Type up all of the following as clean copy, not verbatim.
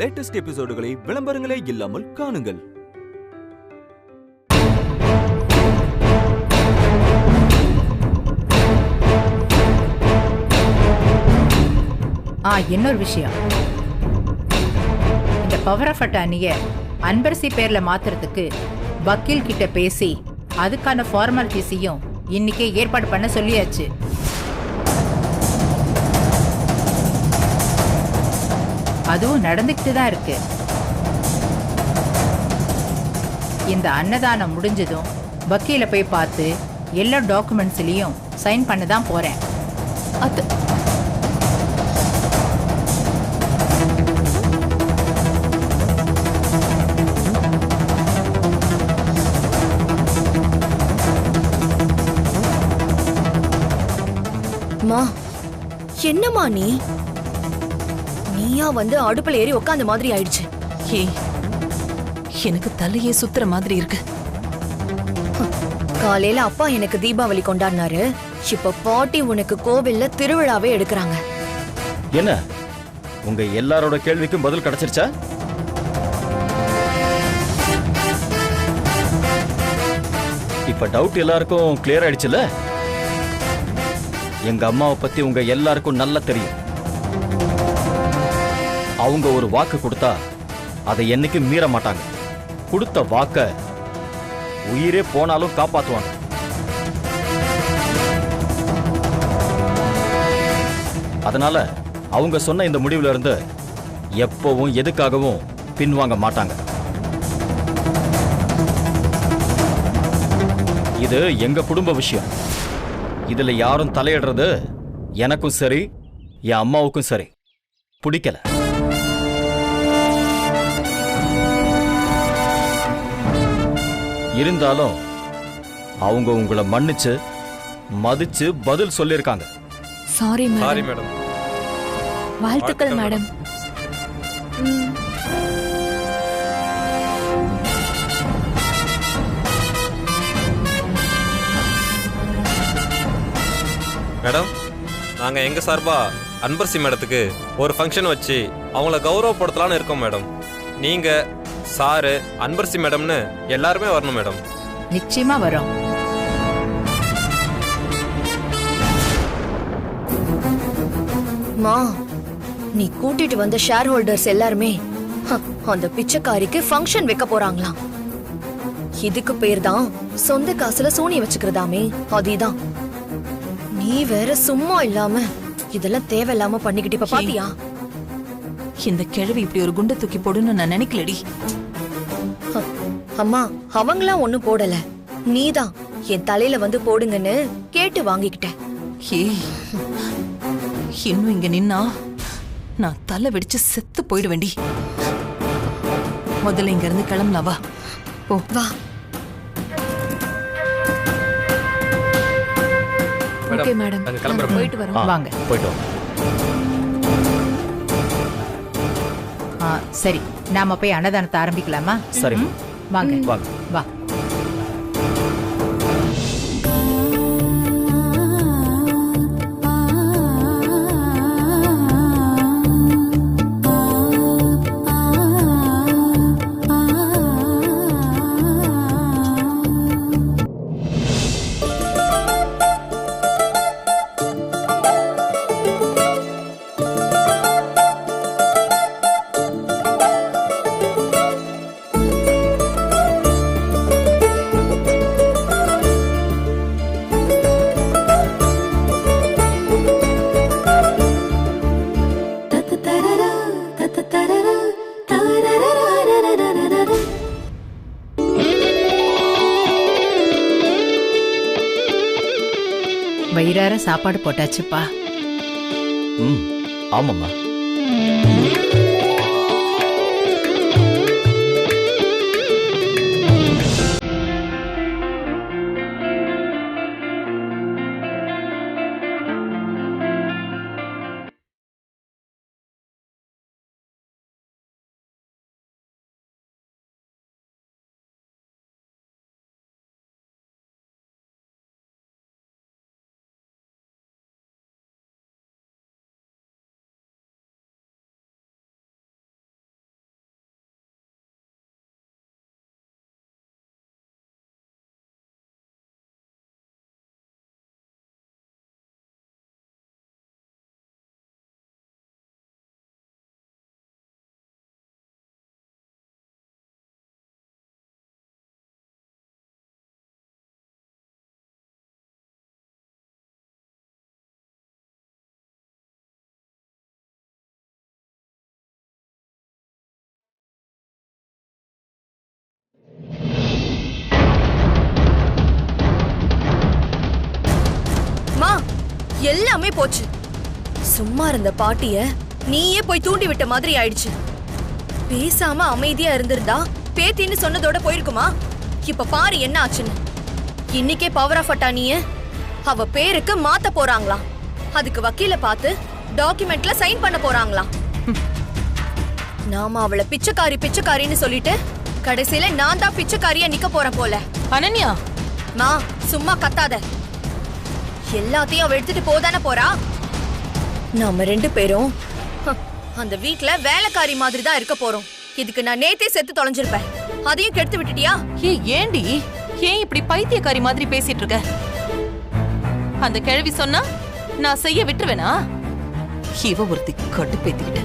Latest எபிசோடுகளை விளம்பரங்களே இல்லாமல் காணுங்கள். இன்னொரு விஷயம், இந்த பவர் ஆஃப் அட்டார்னிய அன்பரசி பேர்ல மாத்துறதுக்கு வக்கீல் கிட்ட பேசி அதுக்கான ஃபார்மாலிட்டிஸையும் இன்னைக்கே ஏற்பாடு பண்ண சொல்லியாச்சு. அதுவும் நடந்துக்கிட்டு தான் இருக்கு. இந்த அன்னதானம் முடிஞ்சதும் வக்கீல போய் பார்த்து எல்லா டாக்குமெண்ட்ஸ்லயும் சைன் பண்ண தான் போறேன். என்னம்மா நீயா வந்து அடுப்புல ஏறி உட்கார்ந்த மாதிரி ஆயிடுச்சு. எனக்கு தலையே சுத்துற மாதிரி இருக்கு. காலையில அப்பா எனக்கு தீபாவளி கொண்டாடினாரு, இப்ப பாட்டி உனக்கு கோவில்ல திருவிழாவே எடுக்கிறாங்க. என்ன உங்க எல்லாரோட கேள்விக்கும் பதில் கிடைச்சிருச்சா? இப்ப டவுட் எல்லாருக்கும் கிளியர் ஆயிடுச்சுல? எங்க அம்மாவை பத்தி உங்க எல்லாருக்கும் நல்லா தெரியும். அவங்க ஒரு வாக்கு கொடுத்தா அதை என்னைக்கு மீற மாட்டாங்க. கொடுத்த வாக்க உயிரே போனாலும் காப்பாத்துவாங்க. அதனால அவங்க சொன்ன இந்த முடிவுல இருந்து எப்பவும் எதுக்காகவும் பின்வாங்க மாட்டாங்க. இது எங்க குடும்ப விஷயம். இதுல யாரும் தலையிடுறது எனக்கும் சரி என் அம்மாவுக்கும் சரி பிடிக்கல. இருந்தாலும் அவங்க உங்களை மன்னிச்சு மதிச்சு பதில் சொல்லிருக்காங்க. Sorry madam. வாழ்த்துக்கள் மேடம். மேடம், நாங்கள் எங்கள் சார்பாக அன்பரசி மேடத்துக்கு ஒரு ஃபங்க்ஷன் வச்சு அவங்கள கௌரவப்படுத்தலான்னு இருக்கோம் மேடம். நீங்கள் சாரு அன்பரசி மேடம்னு எல்லாருமே வரணும் மேடம். நிச்சயமா வரோம். நீ கூட்டிட்டு வந்த ஷேர் ஹோல்டர்ஸ் எல்லாருமே அந்த பிச்சைக்காரிக்கு ஃபங்க்ஷன் வைக்க போறாங்களாம். இதுக்கு பேர் தான் சொந்த காசுல சூனி வச்சுக்கிறதாமே. அதுதான் நீ வேற சும்மா இல்லாம இதெல்லாம் தேவையில்லாம பண்ணிக்கிட்டு இப்ப பாத்தியா? இந்த கிழவி இப்படி ஒரு குண்டை தூக்கி போடுன்னு நான் நினைக்கலடி. அம்மா, அவங்களாம் ஒண்ணும் போடல, நீதான் என் தலையில வந்து போடுங்கன்னு கேட்டு வாங்கிக்கிட்ட. இன்னும் இங்க நின்னா நான் தலை வெடிச்சு செத்து போயிடுவேண்டி. முதல்ல இங்க இருந்து கிளம்பலாம். வா வா. ஓகே மேடம், போயிட்டு வரோம். வாங்க, போயிட்டு வாங்க. சரி, நாம போய் அன்னதானத்தை ஆரம்பிக்கலாமா? சரி வாங்க வாங்க. வா. வயிறார சாப்பாடு போட்டாச்சுப்பா. ஆமாம்மா. எல்லாமே போச்சு. சும்மா இருந்த பாட்டிய நீயே போய் தூண்டி விட்ட மாதிரி ஆயிடுச்சு. பேசாம அமைதியா இருந்திருந்தா பேத்தின்னு சொன்னதோட போயிருக்குமா? இப்ப பாரு என்ன ஆச்சுன்னு. இன்னைக்கே பவர் ஆஃப் அட்டானிய அவ பேருக்கு மாத்த போறாங்களாம். அதுக்கு வக்கீல பார்த்து டாக்குமெண்ட்ல சைன் பண்ண போறாங்களாம். நாம அவளை பிச்சைக்காரின்னு சொல்லிட்டு கடைசியில நான் தான் பிச்சைக்காரியா நிக்க போறேன் போல. அனன்யா, மா சும்மா கத்தாத. எல்லாத்தையும் அவ எடுத்துட்டு போதானே போறா. நாம 2 பேரும் அந்த வீட்ல வேலைக்காரி மாதிரி தான் இருக்க போறோம். இதுக்கு நான் நேத்தே செத்து தொலைஞ்சிருப்பேன். அதையும் கெடுத்து விட்டுட்டியா? ஏண்டி ஏன் இப்படி பைத்தியக்காரி மாதிரி பேசிட்டு இருக்க? அந்த கிழவி சொன்னா நான் செய்ய விட்டுருவேனா? இவ ஒருத்தி கடுப்பேத்திக்கிட்ட.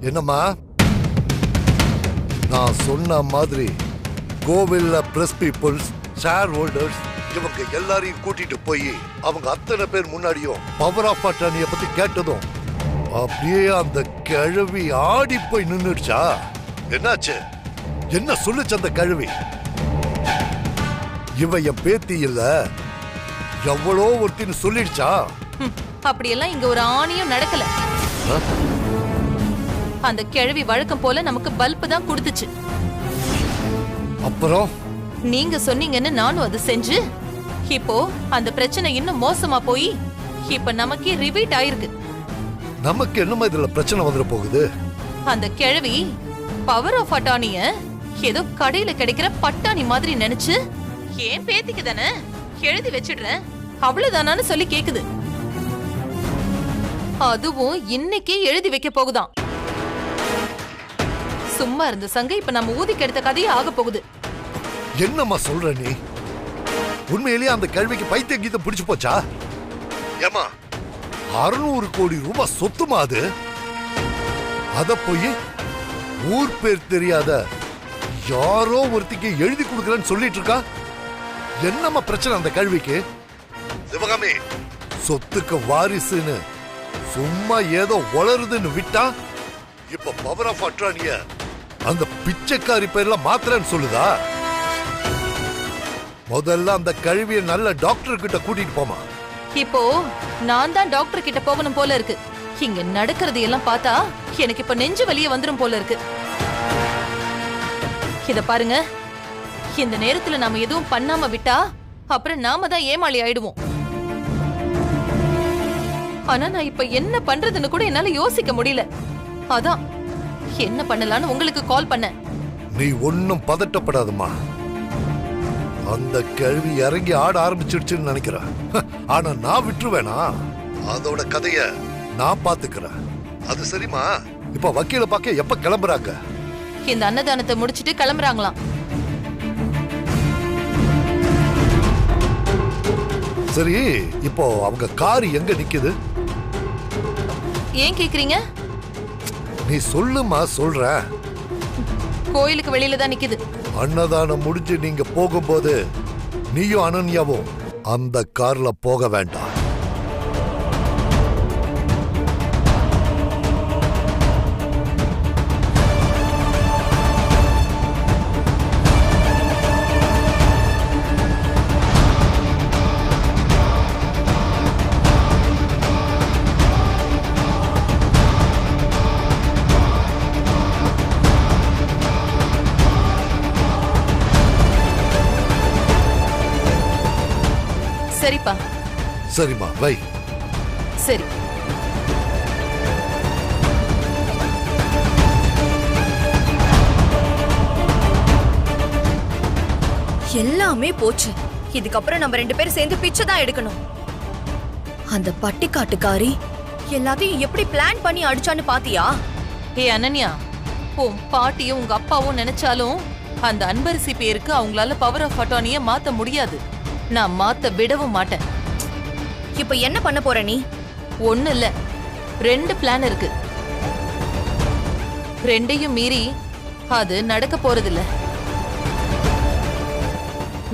என்னம்மா, நான் சொன்ன மாதிரி கோவில்ல பிரஸ் பீப்புள்ஸ், ஷேர் ஹோல்டர்ஸ் இவங்க எல்லாரையும் கூட்டிட்டு போய் அவங்க அத்தனை பேர் முன்னாடியும் பவர் ஆஃப் அட்டானிய பத்தி கேட்டதும் அப்படியே அந்த கிழவி ஆடி போய் நின்னுடுச்சா? என்னாச்சு? என்ன சொல்லுச்சு அந்த கிழவி? இவ என் பேத்தி இல்ல, எவ்வளோ ஒருத்தின்னு சொல்லிடுச்சா? அப்படியெல்லாம் இங்க ஒரு ஆணியும் நடக்கல. அந்த கிழவி வழக்கம் போல நமக்கு பல்ப் தான் கொடுத்துச்சு. அப்புறம் நீங்க சொன்னீங்கன்னு நானும் அது செஞ்சு இப்போ அந்த பிரச்சனை இன்னும் மோசமா போய் இப்ப நமக்கே ரிவீட் ஆயிருக்கு. நமக்கு என்னமா இதுல பிரச்சனை வந்துட போகுது? அந்த கிழவி பவர் ஆஃப் அட்டானிய ஏதோ கடையில கிடைக்கிற பட்டாணி மாதிரி நினைச்சு ஏன் பேத்திக்கு தானே எழுதி வச்சிடுறேன் அவ்வளவுதானான்னு சொல்லி கேக்குது. அதுவும் இன்னைக்கே எழுதி வைக்க போகுதாம். சும்மா இருந்த சங்க இப்ப நம்ம ஊதி கெடுத்த கதையே ஆக போகுது. என்னம்மா சொல்ற நீ? உண்மையிலேயே அந்த கேள்விக்கு பைத்திய கீதம் பிடிச்சு போச்சா? ஏமா, 600 கோடி ரூபாய் சொத்துமா அது? அத போய் ஊர் பேர் தெரியாத யாரோ ஒருத்திக்கு எழுதி கொடுக்கறேன்னு சொல்லிட்டு இருக்கா. என்னம்மா பிரச்சனை அந்த கேள்விக்கு? சிவகாமி, சொத்துக்கு வாரிசுன்னு சும்மா ஏதோ வளருதுன்னு விட்டா இப்ப பவர் ஆஃப் அட்டானிய அந்த பிச்சைக்காரி பேர்ல மாத்திரன்னு சொல்லுதா? முதல்ல அந்த கழுவிய நல்ல டாக்டர் கிட்ட கூட்டிட்டு போமா. இப்போ நான் தான் டாக்டர் கிட்ட போகணும் போல இருக்கு. இங்க நடக்கிறது எல்லாம் பார்த்தா எனக்கு இப்ப நெஞ்சு வலியே வந்துரும் போல இருக்கு. இத பாருங்க, இந்த நேரத்துல நாம எதுவும் பண்ணாம விட்டா அப்புறம் நாம தான் ஏமாளி ஆயிடுவோம். ஆனா நான் இப்ப என்ன பண்றதுன்னு கூட என்னால யோசிக்க முடியல. அதான் என்ன பண்ணலான்னு உங்களுக்கு கால் பண்ண. நீ ஒன்னும் பதட்டப்படாதம்மா. அந்த கேள்வி இறங்கி ஆட ஆரம்பிச்சிடுச்சுன்னு நினைக்கிறேன். ஆனா நான் விட்டுருவேனா? அதோட கதைய நான் பாத்துக்கிறேன். அது சரிமா? இப்ப வக்கீல பார்க்க எப்ப கிளம்புறாங்க? இந்த அன்னதானத்தை முடிச்சிட்டு கிளம்புறாங்களாம். சரி, இப்போ அவங்க கார் எங்க நிக்குது? ஏன் கேக்குறீங்க? நீ சொல்லுமா, சொல்ற. கோயிலுக்கு வெளியில தான் நிக்குது. அன்னதானம் முடிஞ்சு நீங்க போகும்போது நீயும் அனன்யாவும் அந்த கார்ல போக வேண்டாம். சரிப்பா. சரிம்மா, வை. சரி. எல்லாமே போச்சு. இதுக்கப்புறம் நம்ம 2 பேரும் சேர்ந்து பிச்சை தான் எடுக்கணும். அந்த பட்டிக்காட்டுக்காரி எல்லாத்தையும் எப்படி பிளான் பண்ணி அடிச்சான்னு பாத்தியா? ஏ அனன்யா, உன் பாட்டியும் உங்க அப்பாவும் நினைச்சாலும் அந்த அன்பரசி பேருக்கு அவங்களால பவர் ஆஃப் அட்டானிய மாத்த முடியாது. நான் மாத்த விடவும் மாட்டேன். இப்ப என்ன பண்ண போற நீ? ஒண்ணு இல்ல, 2 பிளான் இருக்கு. 2ஐயும் மீறி அது நடக்க போறதில்ல.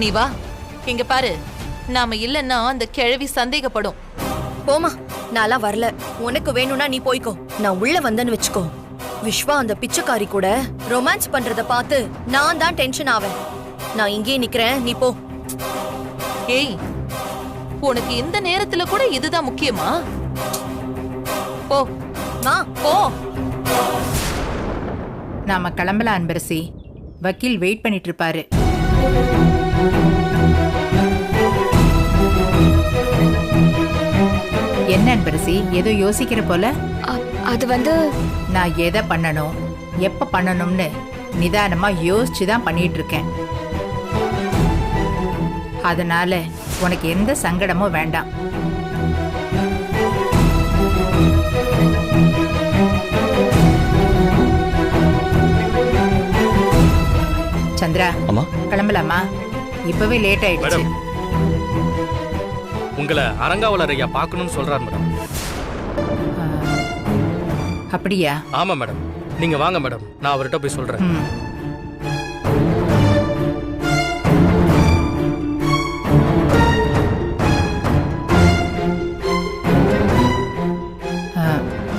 நீ வா, இங்க பாரு, நாம இல்லன்னா அந்த கிழவி சந்தேகப்படும். போமா, நான்லாம் வரல. உனக்கு வேணும்னா நீ போய்க்கோ. நான் உள்ள வந்தேன்னு வச்சுக்கோ, விஸ்வா அந்த பிச்சைக்காரி கூட ரொமான்ஸ் பண்றத பார்த்து நான் தான் டென்ஷன் ஆவேன். நான் இங்கே நிக்கிறேன், நீ போ. ஏய், உனக்கு இந்த நேரத்துல கூட இதுதான் முக்கியமா? போ மா, போ. நாம கிளம்பலாம் அன்பரசி. வக்கீல் வெயிட் பண்ணிட்டு இருப்பாரு. என்ன அன்பரசி, ஏதோ யோசிக்கிற போல? அது வந்து நான் எதை பண்ணணும், எப்ப பண்ணணும்னு நிதானமா யோசிச்சு தான் பண்ணிட்டு இருக்கேன். அதனால உனக்கு எந்த சங்கடமும் வேண்டாம். சந்திரா, அம்மா. கிளம்பலாமா? இப்பவே லேட் ஆயிடுச்சு. மேடம், உங்களை அரங்காவலர் ஐயா பார்க்கணும்னு சொல்றாரு மேடம். அப்படியா? ஆமா மேடம், நீங்க வாங்க மேடம், நான் அவர்கிட்ட போய் சொல்றேன். ம்.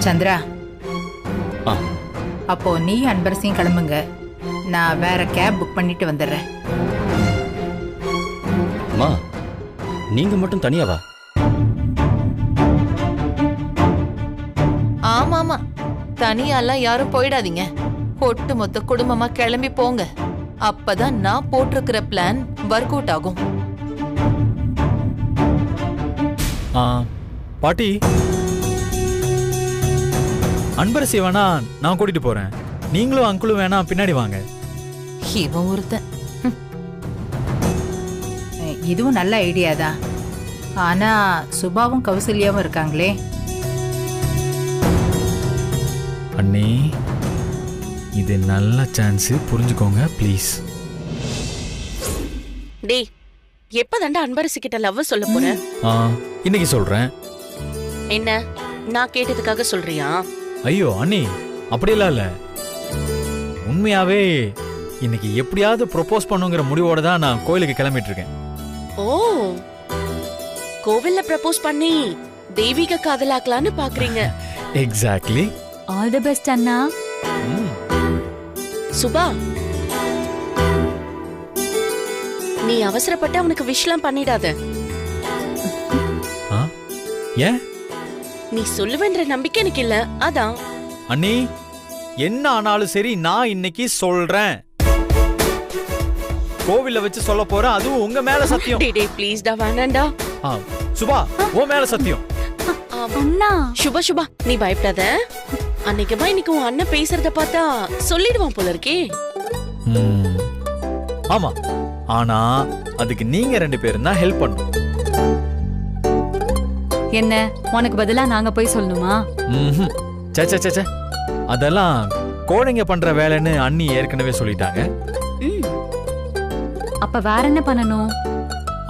சந்திரா, ஆ. அப்போ நீ அன்பரசியும் கிளம்புங்க. நான் வேற கேப் புக் பண்ணிட்டு வந்துடுறேன். அம்மா, நீங்க மட்டும் தனியாவா? ஆமாமா, தனியாலாம் யாரும் போயிடாதீங்க. ஒட்டு மொத்த குடும்பமா கிளம்பி போங்க. அப்பதான் நான் போட்டிருக்கிற பிளான் ஒர்க் அவுட் ஆகும். பாட்டி, அன்பரசி வேணா நான் கூட்டிட்டு போறேன். நீங்களும் அங்குளும் வேணா பின்னாடி வாங்க. இவன் ஒருத்தன். இதுவும் நல்ல ஐடியா தான். ஆனா சுபாவும் கௌசல்யாவும் இருக்காங்களே. அண்ணி, இது நல்ல சான்ஸ், புரிஞ்சுக்கோங்க ப்ளீஸ். டேய், எப்பதாண்டா அன்பரசி கிட்ட லவ் சொல்ல போற? இன்னைக்கு சொல்றேன். என்ன, நான் கேட்டதுக்காக சொல்றியா? ஐயோ அண்ணி, அப்படியெல்லாம் இல்ல. உண்மையாவே இன்னைக்கு எப்படியாவது ப்ரொபோஸ் பண்ணுங்கிற முடிவோட தான் நான் கோயிலுக்கு கிளம்பிட்டு இருக்கேன். ஓ, கோவில்ல ப்ரப்போஸ் பண்ணி தெய்வீக காதலாக்கலான்னு பாக்குறீங்க? எக்ஸாக்ட்லி. ஆல் தி பெஸ்ட் அண்ணா. சுபா, நீ அவசரப்பட்டு அவனுக்கு விஷலாம் பண்ணிடாத. ஏன்? நீ சொல்லுவேன்ற நம்பிக்கை எனக்கு இல்ல, அதான். அண்ணி, என்ன ஆனாலும் சரி நான் இன்னைக்கு சொல்றேன். கோவில்ல வச்சு சொல்ல போறேன், அதுவும் உங்க மேல சத்தியம். டேய் ப்ளீஸ் டா, வேணாண்டா. சுபா, உன் மேல சத்தியம். அண்ணா, சுபா சுபா, நீ பயப்படாத. அன்னைக்குமா இன்னைக்கு உன் அண்ணன் பேசுறத பார்த்தா சொல்லிடுவான் போல இருக்கே. ஆமா, ஆனா அதுக்கு நீங்க 2 பேரும் தான் ஹெல்ப் பண்ணணும். என்ன, உனக்கு பதிலா நாங்க போய் சொல்லணுமா? சே, அதெல்லாம் கோழைங்க பண்ற வேலைன்னு அண்ணி ஏற்கனவே சொல்லிட்டாங்க. அப்ப வேற என்ன பண்ணணும்?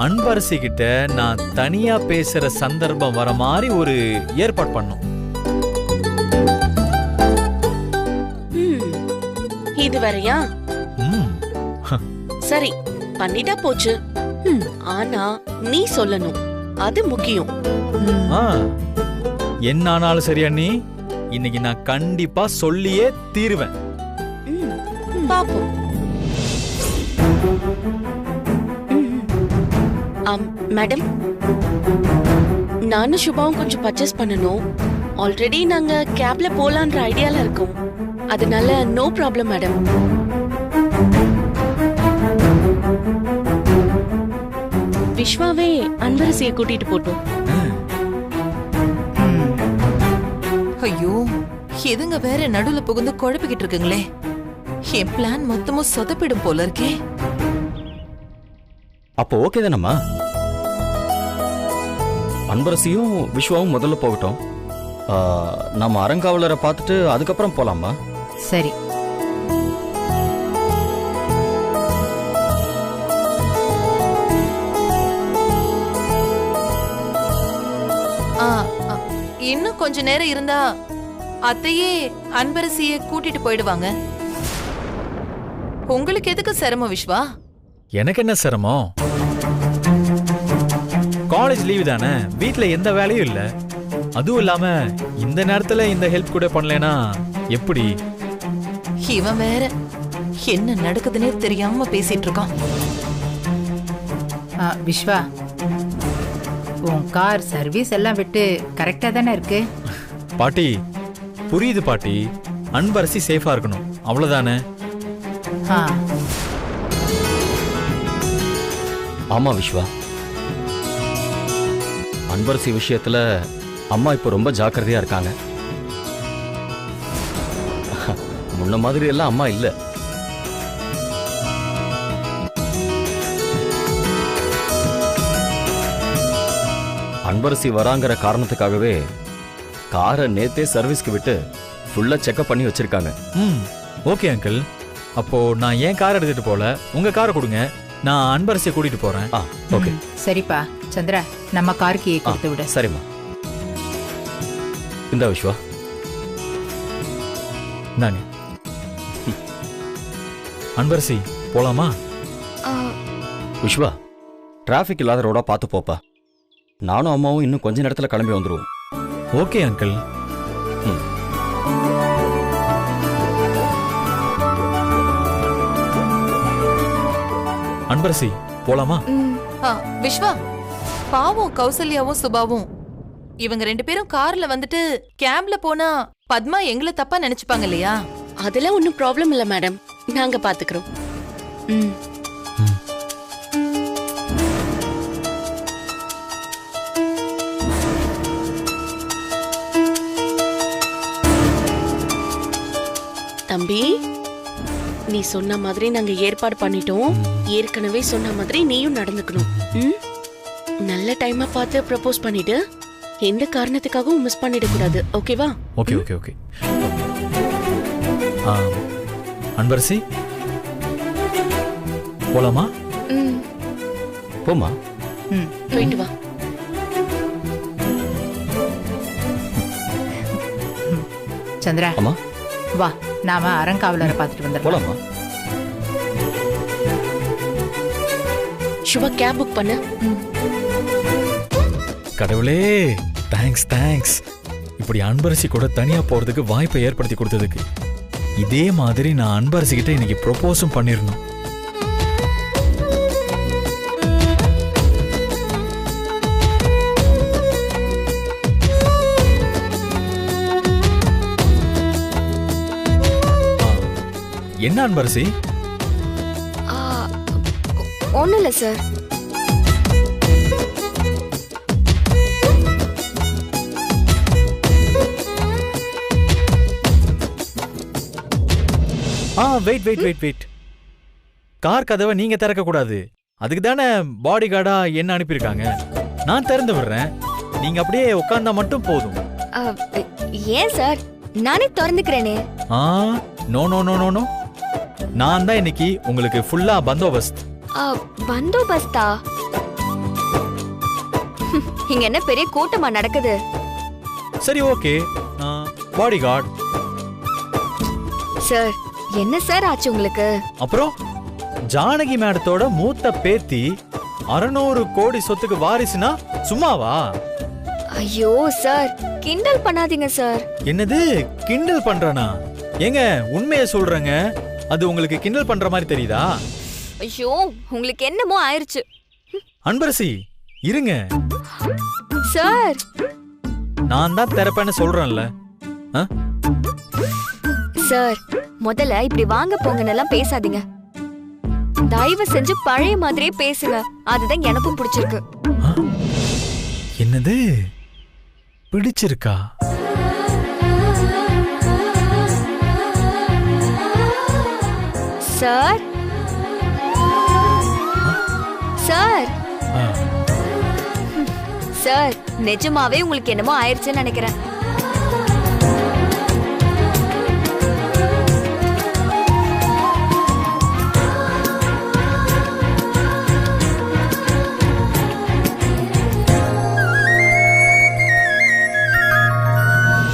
அன்பரசி கிட்ட நான் தனியா பேசுற சந்தர்ப்பம் வர மாதிரி ஒரு ஏற்பாடு பண்ணும். இது வரையா? சரி, பண்ணிட்டா போச்சு. ஆனா நீ சொல்லணும், அது முக்கியம். என்ன ஆனாலும் சரி அண்ணி, இன்னைக்கு நான் கண்டிப்பா சொல்லியே தீருவேன். பாப்போம். மேடம், நானும் சுபாவும் கொஞ்சம் பர்ச்சேஸ் பண்ணணும். ஆல்ரெடி நாங்க கேப்ல போலான்ற ஐடியால இருக்கோம். அதனால நோ ப்ராப்ளம் மேடம். விஸ்வாவே அன்பரசியை கூட்டிட்டு போட்டோம். ஐயோ, எதுங்க வேற நடுவுல புகுந்து குழப்பிக்கிட்டு இருக்குங்களே. என் பிளான் மொத்தமும் சொதப்பிடும் போல இருக்கே. அப்போ ஓகே தானம்மா? அன்பரசியும் விஸ்வாவும் முதல்ல போகட்டும். நம்ம அரங்காவலரை பார்த்துட்டு அதுக்கப்புறம் போலாமா? சரி. இன்னும் கொஞ்ச நேரம் இருந்தா அத்தையே அன்பரசிய கூட்டிட்டு போயிடுவாங்க. உங்களுக்கு எதுக்கு சிரமம் விஸ்வா? எனக்கு என்ன சிரமம்? காலேஜ் லீவு தானே, வீட்ல எந்த வேலையும் இல்ல. அதுவும் இல்லாம இந்த நேரத்துல இந்த ஹெல்ப் கூட பண்ணலனா எப்படி? இவன் வேற என்ன நடக்குதுன்னே தெரியாம பேசிட்டு இருக்கான். விஸ்வா, உன் கார் சர்வீஸ் எல்லாம் விட்டு கரெக்டா தானே இருக்கு? பாட்டி புரியுது பாட்டி, அன்பரசி சேஃபா இருக்கணும் அவ்வளவுதானே. ஆமா விஸ்வா, அன்பரசி விஷயத்துல அம்மா இப்ப ரொம்ப ஜாக்கிரதையா இருக்காங்க. முன்ன மாதிரி எல்லாம் அம்மா இல்ல. அன்பரசி வராங்கிற காரணத்துக்காகவே காரை நேத்தே சர்வீஸ்க்கு விட்டு ஃபுல்லா செக்அப் பண்ணி வச்சிருக்காங்க. ஓகே அங்கிள், அப்போ நான் ஏன் கார் எடுத்துட்டு போல, உங்க காரை கொடுங்க, நான் அன்பரசியை கூட்டிட்டு போறேன். ஓகே சரிப்பா. சந்திரா, நம்ம காருக்கு கொடுத்து விட. சரிம்மா. இந்த விஸ்வா நானே. அன்பரசி போலாமா? விஸ்வா, டிராஃபிக் இல்லாத ரோடா பார்த்து போப்பா. நானும் அம்மாவும் இன்னும் கொஞ்ச நேரத்துல கிளம்பி வந்துருவோம். Okay uncle. அன்பரசி போலாமா? விஸ்வா, பாவும் கௌசல்யாவும் சுபாவும் இவங்க 2 பேரும் கார்ல வந்துட்டு கேப்ல போனா பத்மா எங்களை தப்பா நினைச்சுப்பாங்க இல்லையா? அதெல்லாம் ஒன்றும் ப்ராப்ளம் இல்லை மேடம், நாங்க பாத்துக்கிறோம். தம்பி, நீ சொன்ன மாதிரி நாங்க ஏற்பாடு பண்ணிட்டோம். ஏற்கனவே சொன்ன மாதிரி நீயும் நடந்துக்கணும். நல்ல டைமா பார்த்து ப்ரப்போஸ் பண்ணிட்டு எந்த காரணத்துக்காகவும் மிஸ் பண்ணிட கூடாது. ஓகேவா? Okay okay okay. அன்பரசி போலாமா? போமா. போயிட்டு வா. சந்திரா, அம்மா வா, நாம அறங்காவலரை பார்த்துட்டு வந்துடலாம். போலாமா? சுபா, கேப் புக் பண்ணு. கடவுளே, தேங்க்ஸ் தேங்க்ஸ். இப்படி அன்பரசி கூட தனியா போறதுக்கு வாய்ப்பை ஏற்படுத்தி கொடுத்ததுக்கு. இதே மாதிரி நான் அன்பரசி கிட்ட இன்னைக்கு ப்ரொபோஸும் பண்ணிருந்தோம். என்ன அன்பரசி? ஒண்ணும் இல்ல சார். வெயிட். கார் கதவை நீங்க திறக்க கூடாது. அதுக்கு தானே பாடி கார்டா என்ன அனுப்பியிருக்காங்க. நான் திறந்து விடுறேன், நீங்க அப்படியே உட்கார்ந்தா மட்டும் போதும். ஏன் சார், நானே திறந்துக்கிறேனே. No no no no no, நான் தான் இன்னைக்கு உங்களுக்கு ஃபுல்லா பந்தோபஸ்த். பந்தோபஸ்தா? இங்க என்ன பெரிய கூட்டமா நடக்குது? சரி ஓகே, பாடி கார்டு. சார், என்ன சார் ஆச்சு உங்களுக்கு? அப்புறம் ஜானகி மேடத்தோட மூத்த பேத்தி 600 கோடி சொத்துக்கு வாரிசுனா சும்மாவா? ஐயோ சார், கிண்டல் பண்ணாதீங்க சார். என்னது கிண்டல் பண்றனா? ஏங்க உண்மையை சொல்றேங்க, அது உங்களுக்கு கிண்டல் பண்ற மாதிரி தெரியுதா? ஐயோ, உங்களுக்கு என்னமோ ஆயிருச்சு. அன்பரசி இருங்க சார், நான் தான் திறப்பேன்னு சொல்றேன்ல. சார், முதல்ல இப்படி வாங்க போங்கன்னெல்லாம் பேசாதீங்க. தயவு செஞ்சு பழைய மாதிரியே பேசுங்க, அதுதான் எனக்கும் பிடிச்சிருக்கு. என்னது பிடிச்சிருக்கா? சார் சார் சார், நிஜமாவே உங்களுக்கு என்னமோ ஆயிருச்சுன்னு நினைக்கிறேன்.